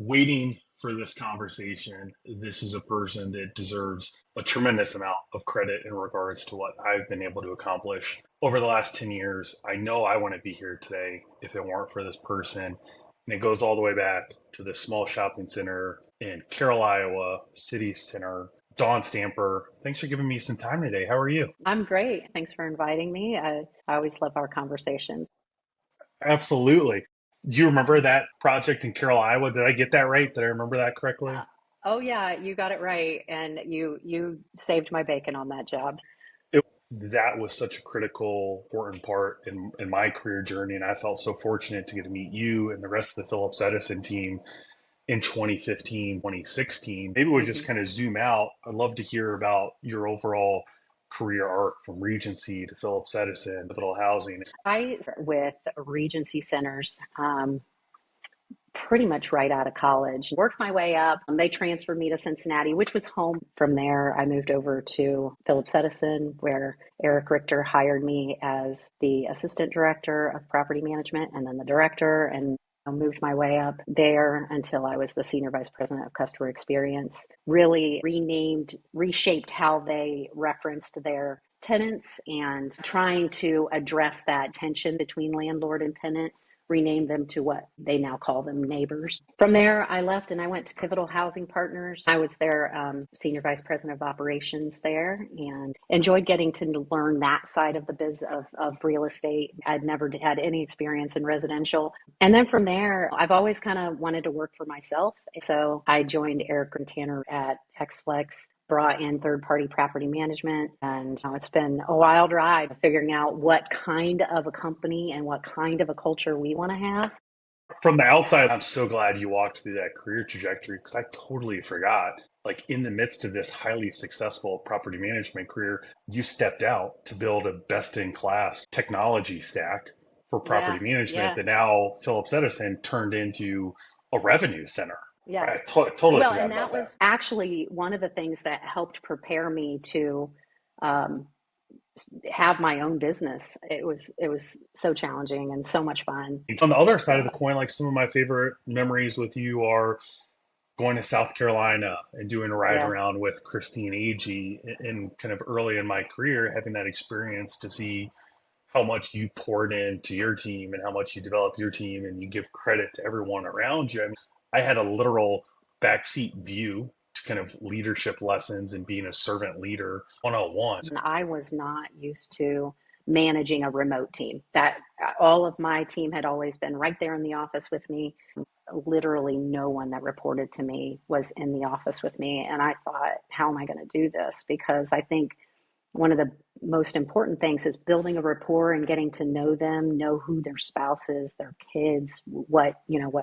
waiting for this conversation. This is a person that deserves a tremendous amount of credit in regards to what I've been able to accomplish over the last 10 years. I know I wouldn't be here today if it weren't for this person. And it goes all the way back to the small shopping center in Carroll, Iowa, city center. Dawn Stamper, thanks for giving me some time today. How are you? I'm great. Thanks for inviting me. I always love our conversations. Absolutely. Do you remember that project in Carroll, Iowa? Did I get that right? Did I remember that correctly? Uh, oh yeah, you got it right, and you saved my bacon on that job. It, that was such a critical, important part in my career journey. And I felt so fortunate to get to meet you and the rest of the Phillips Edison team in 2015, 2016. Maybe we'll just Mhm. kind of zoom out. I'd love to hear about your overall career arc from Regency to Phillips Edison, Pivotal Housing. I with Regency Centers. Pretty much right out of college. Worked my way up. They transferred me to Cincinnati, which was home. From there, I moved over to Phillips Edison, where Eric Richter hired me as the assistant director of property management and then the director. And I moved my way up there until I was the senior vice president of customer experience. Really renamed, reshaped how they referenced their tenants and trying to address that tension between landlord and tenant, renamed them to what they now call them neighbors. From there, I left and I went to Pivotal Housing Partners. I was their senior vice president of operations there and enjoyed getting to learn that side of the biz of real estate. I'd never had any experience in residential. And then from there, I've always kind of wanted to work for myself. So I joined Eric and Tanner at XFlex, brought in third party property management. And it's been a wild ride figuring out what kind of a company and what kind of a culture we want to have. From the outside, I'm so glad you walked through that career trajectory because I totally forgot. Like in the midst of this highly successful property management career, you stepped out to build a best in class technology stack for property Yeah, management yeah, that now Phillips Edison turned into a revenue center. yeah. I totally Well, forgot and about that that. was actually one of the things that helped prepare me to um, have my own business. It was so challenging and so much fun. On the other side of So the coin, like some of my favorite memories with you are going to South Carolina and doing a ride yeah, around with Christine Agee and kind of early in my career, having that experience to see how much you poured into your team and how much you develop your team and you give credit to everyone around you. I mean, I had a literal backseat view to kind of leadership lessons and being a servant leader 101. and I was not used to managing a remote team. That all of my team had always been right there in the office with me. Literally no one that reported to me was in the office with me. And I thought, how am I going to do this? Because I think one of the most important things is building a rapport and getting to know them, know who their spouse is, their kids, what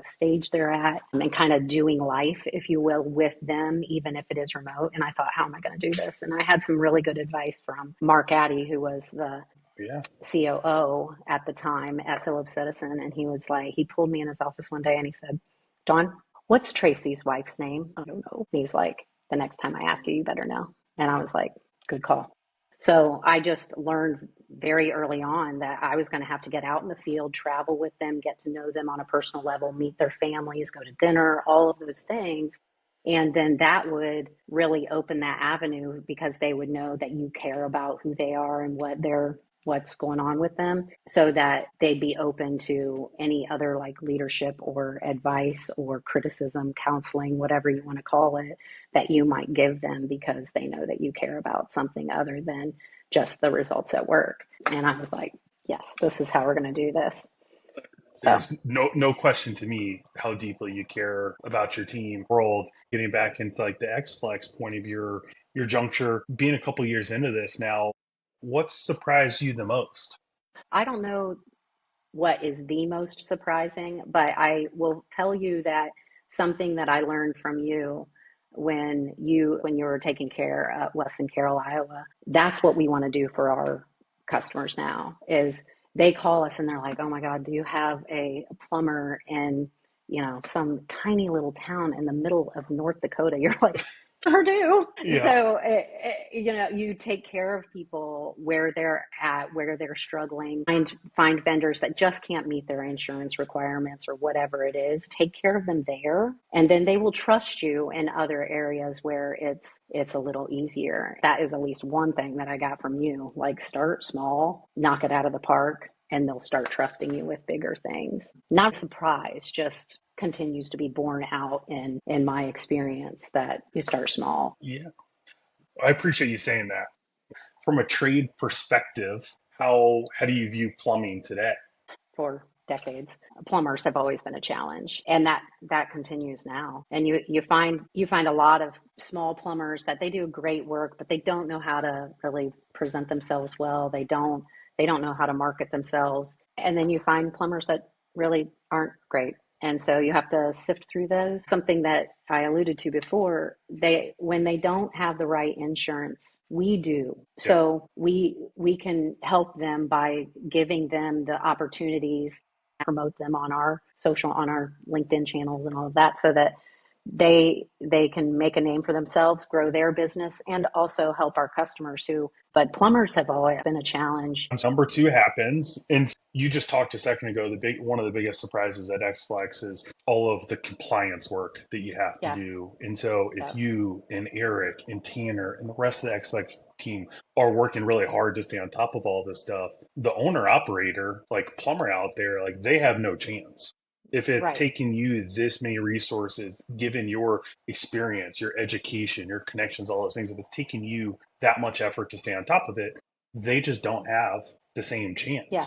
stage they're at, and kind of doing life, if you will, with them, even if it is remote. And I thought, how am I going to do this? And I had some really good advice from Mark Addy, who was the Yeah. COO at the time at Phillips Edison. And he was like, he pulled me in his office one day and he said, Dawn, what's Tracy's wife's name? I don't know. And he's like, the next time I ask you, you better know. And I was like, good call. So I just learned very early on that I was going to have to get out in the field, travel with them, get to know them on a personal level, meet their families, go to dinner, all of those things. And then that would really open that avenue because they would know that you care about who they are and what's going on with them so that they'd be open to any other like leadership or advice or criticism, counseling, whatever you want to call it, that you might give them because they know that you care about something other than just the results at work. And I was like, yes, this is how we're going to do this. So There's no question to me how deeply you care about your team world. Getting back into like the X Flex point of your juncture, being a couple years into this now, what surprised you the most? I don't know what is the most surprising, but I will tell you that something that I learned from you when you were taking care of Weston Carroll, Iowa, that's what we want to do for our customers now is they call us and they're like, oh my God, do you have a plumber in, some tiny little town in the middle of North Dakota? You're like, Sure do. Yeah. So, you take care of people where they're at, where they're struggling. Find vendors that just can't meet their insurance requirements or whatever it is. Take care of them there, and then they will trust you in other areas where it's a little easier. That is at least one thing that I got from you. Like, start small, knock it out of the park, and they'll start trusting you with bigger things. Not surprised, just continues to be borne out in my experience that you start small. Yeah. I appreciate you saying that. From a trade perspective, how do you view plumbing today? For decades, plumbers have always been a challenge, and that continues now. And you find a lot of small plumbers that they do great work, but they don't know how to really present themselves well. They don't know how to market themselves. And then you find plumbers that really aren't great. And so you have to sift through those. Something that I alluded to before, they when they don't have the right insurance, we do. Yeah. So we can help them by giving them the opportunities, promote them on our LinkedIn channels and all of that, so that they can make a name for themselves, grow their business, and also help our customers who, but plumbers have always been a challenge. Number two happens, and you just talked a second ago. The big one of the biggest surprises at XFlex is all of the compliance work that you have to Yeah, do. And so, if yeah, you and Eric and Tanner and the rest of the XFlex team are working really hard to stay on top of all this stuff, the owner operator, like plumber out there, like they have no chance. If it's right. taking you this many resources, given your experience, your education, your connections, all those things, if it's taking you that much effort to stay on top of it, they just don't have the same chance. Yeah.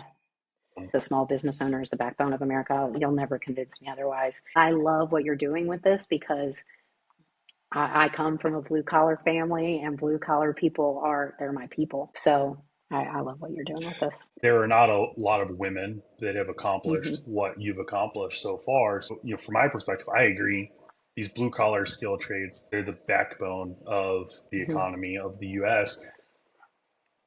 The small business owner is the backbone of America. You'll never convince me otherwise. I love what you're doing with this because I come from a blue collar family, and blue collar people they're my people. So I love what you're doing with this. There are not a lot of women that have accomplished Hmm. what you've accomplished so far. So, from my perspective, I agree. These blue collar skill trades, they're the backbone of the Hmm. economy of the US.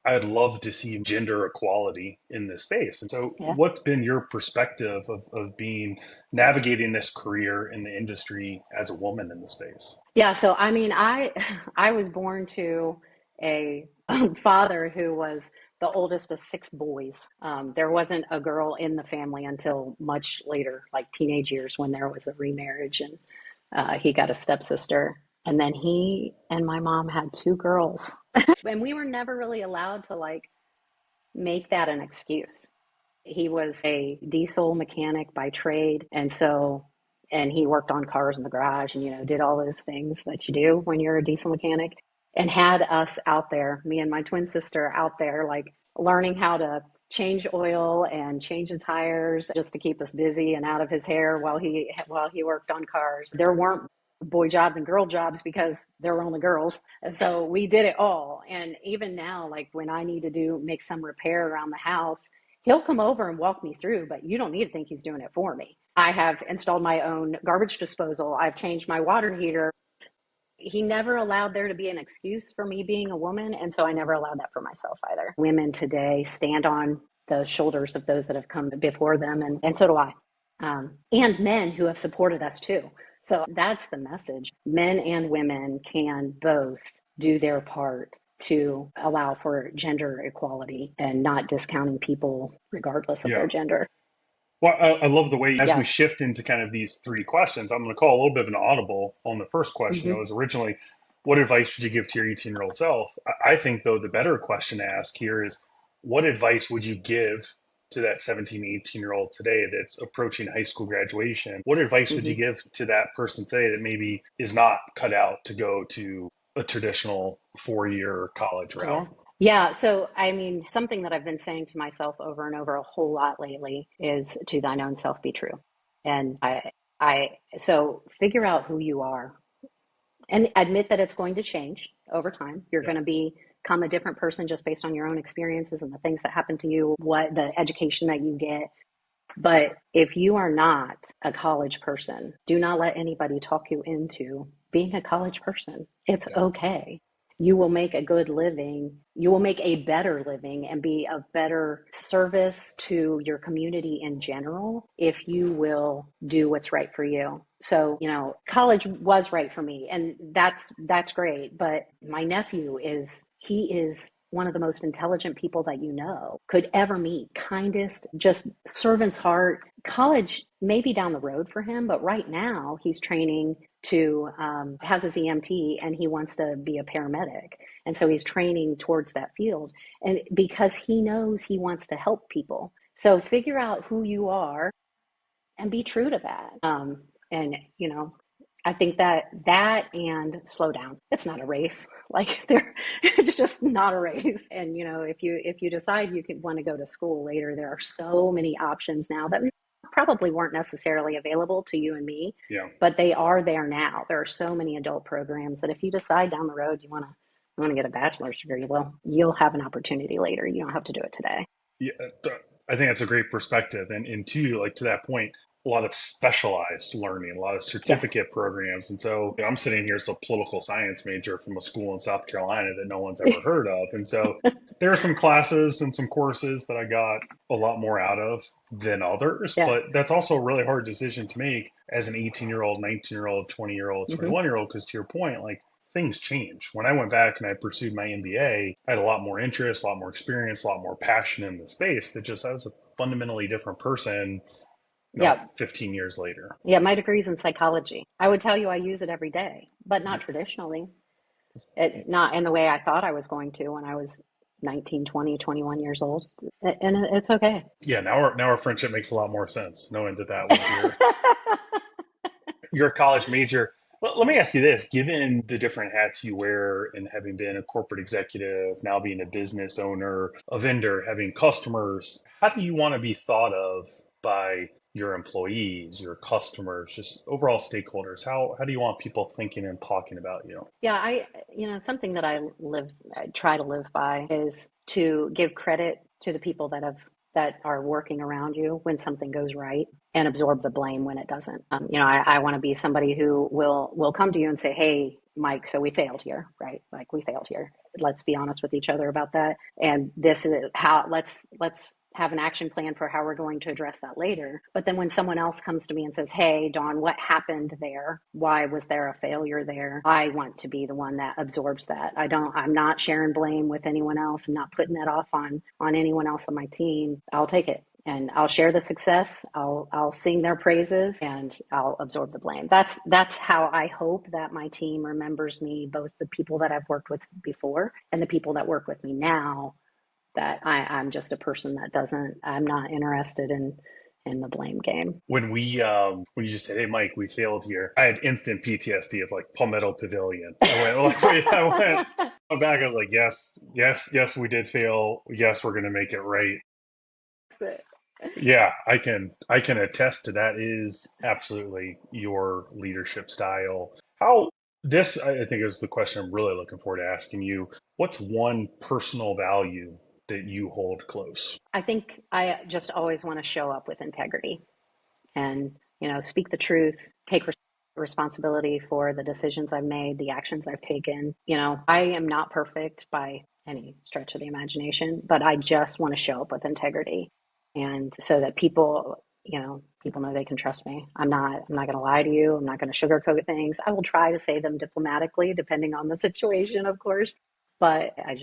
I'd love to see gender equality in this space. And so, Yeah. what's been your perspective of being navigating this career in the industry as a woman in the space? Yeah. So, I mean, I was born to a father who was the oldest of six boys. There wasn't a girl in the family until much later, like teenage years, when there was a remarriage, and he got a stepsister. And then he and my mom had two girls. And we were never really allowed to like make that an excuse. He was a diesel mechanic by trade, and he worked on cars in the garage, and did all those things that you do when you're a diesel mechanic, and had us out there, me and my twin sister out there, like learning how to change oil and change the tires just to keep us busy and out of his hair while he worked on cars. There weren't boy jobs and girl jobs because there were only girls. And so we did it all. And even now, like when I need to make some repair around the house, he'll come over and walk me through, but you don't need to think he's doing it for me. I have installed my own garbage disposal. I've changed my water heater. He never allowed there to be an excuse for me being a woman, and so I never allowed that for myself either. Women today stand on the shoulders of those that have come before them, and so do I. And men who have supported us too. So that's the message. Men and women can both do their part to allow for gender equality and not discounting people regardless of their Yeah. gender. Well, I love the way as we Yeah. shift into kind of these three questions, I'm going to call a little bit of an audible on the first question. It Hmm. was originally, what advice would you give to your 18-year-old self? I think, though, the better question to ask here is, what advice would you give to that 17, 18-year-old today that's approaching high school graduation? What advice would you Hmm. give to that person today that maybe is not cut out to go to a traditional 4-year college route? Yeah. Yeah. So, I mean, something that I've been saying to myself over and over a whole lot lately is to thine own self be true. And so figure out who you are and admit that it's going to change over time. You're Yeah. going to become a different person just based on your own experiences and the things that happen to you, what the education that you get. But if you are not a college person, do not let anybody talk you into being a college person. It's Yeah. okay. you will make a good living. You will make a better living and be of better service to your community in general if you will do what's right for you. So, college was right for me, and that's great. But my nephew he is one of the most intelligent people that could ever meet. Kindest, just servant's heart. College may be down the road for him, but right now he's training to has his EMT, and he wants to be a paramedic, and so he's training towards that field, and because he knows he wants to help people. So figure out who you are and be true to that. And I think that and slow down. It's not a race. Like it's just not a race. And if you decide you could want to go to school later, there are so many options now that probably weren't necessarily available to you and me, Yeah. but they are there now. There are so many adult programs that if you decide down the road you want to get a bachelor's degree, well, you'll have an opportunity later. You don't have to do it today. Yeah, I think that's a great perspective. And two, like to that point, a lot of specialized learning, a lot of Yes. certificate programs. And so I'm sitting here as a political science major from a school in South Carolina that no one's ever heard of. And so there are some classes and some courses that I got a lot more out of than others, Yeah. but that's also a really hard decision to make as an 18-year-old, 19-year-old, 20-year-old, Hmm. 21-year-old, because to your point, like things change. When I went back and I pursued my MBA, I had a lot more interest, a lot more experience, a lot more passion in the space that just I was a fundamentally different person, Yeah. 15 years later. Yeah, my degree's in psychology. I would tell you I use it every day, but not traditionally. Not in the way I thought I was going to when I was 19, 20, 21 years old. And it's okay. Yeah, now our friendship makes a lot more sense, knowing that that was your college major. Let me ask you this: given the different hats you wear, and having been a corporate executive, now being a business owner, a vendor, having customers, how do you want to be thought of by your employees, your customers, just overall stakeholders? How do you want people thinking and talking about you? Yeah, something that I try to live by is to give credit to the people that are working around you when something goes right and absorb the blame when it doesn't. I want to be somebody who will come to you and say, "Hey, Mike, so we failed here, right? Like we failed here. Let's be honest with each other about that. And this is how let's have an action plan for how we're going to address that later." But then when someone else comes to me and says, "Hey, Dawn, what happened there? Why was there a failure there?" I want to be the one that absorbs that. I'm not sharing blame with anyone else. I'm not putting that off on anyone else on my team. I'll take it and I'll share the success. I'll sing their praises and I'll absorb the blame. That's how I hope that my team remembers me, both the people that I've worked with before and the people that work with me now, that I'm just a person that doesn't, I'm not interested in the blame game. When you just said, "Hey, Mike, we failed here," I had instant PTSD of like Palmetto Pavilion. I went like, wait, went back. I was like, yes, yes, yes, we did fail. Yes, we're going to make it right. Yeah, I can attest to that is absolutely your leadership style. How this I think is the question I'm really looking forward to asking you. What's one personal value that you hold close? I think I just always want to show up with integrity and, speak the truth, take responsibility for the decisions I've made, the actions I've taken. I am not perfect by any stretch of the imagination, but I just want to show up with integrity. And so that people know they can trust me. I'm not going to lie to you. I'm not going to sugarcoat things. I will try to say them diplomatically, depending on the situation, of course. But I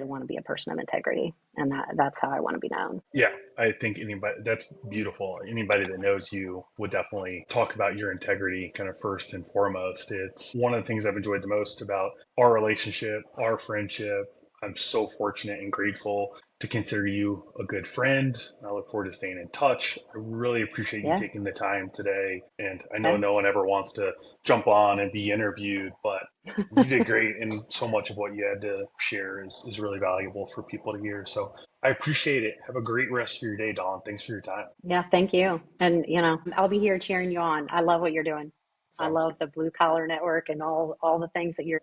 want to be a person of integrity, and that's how I want to be known. Yeah, I think anybody that's beautiful. Anybody that knows you would definitely talk about your integrity kind of first and foremost. It's one of the things I've enjoyed the most about our relationship, our friendship. I'm so fortunate and grateful to consider you a good friend. I look forward to staying in touch. I really appreciate you Yeah. taking the time today. And I know Yeah. no one ever wants to jump on and be interviewed, but you did great. And so much of what you had to share is really valuable for people to hear. So I appreciate it. Have a great rest of your day, Don. Thanks for your time. Yeah, thank you. And I'll be here cheering you on. I love what you're doing. I Sounds love the blue collar network and all the things that you're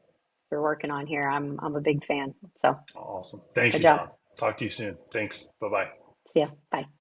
working on here. I'm a big fan. So awesome. Thank good you, job. Don. Talk to you soon. Thanks. Bye bye. See ya. Bye.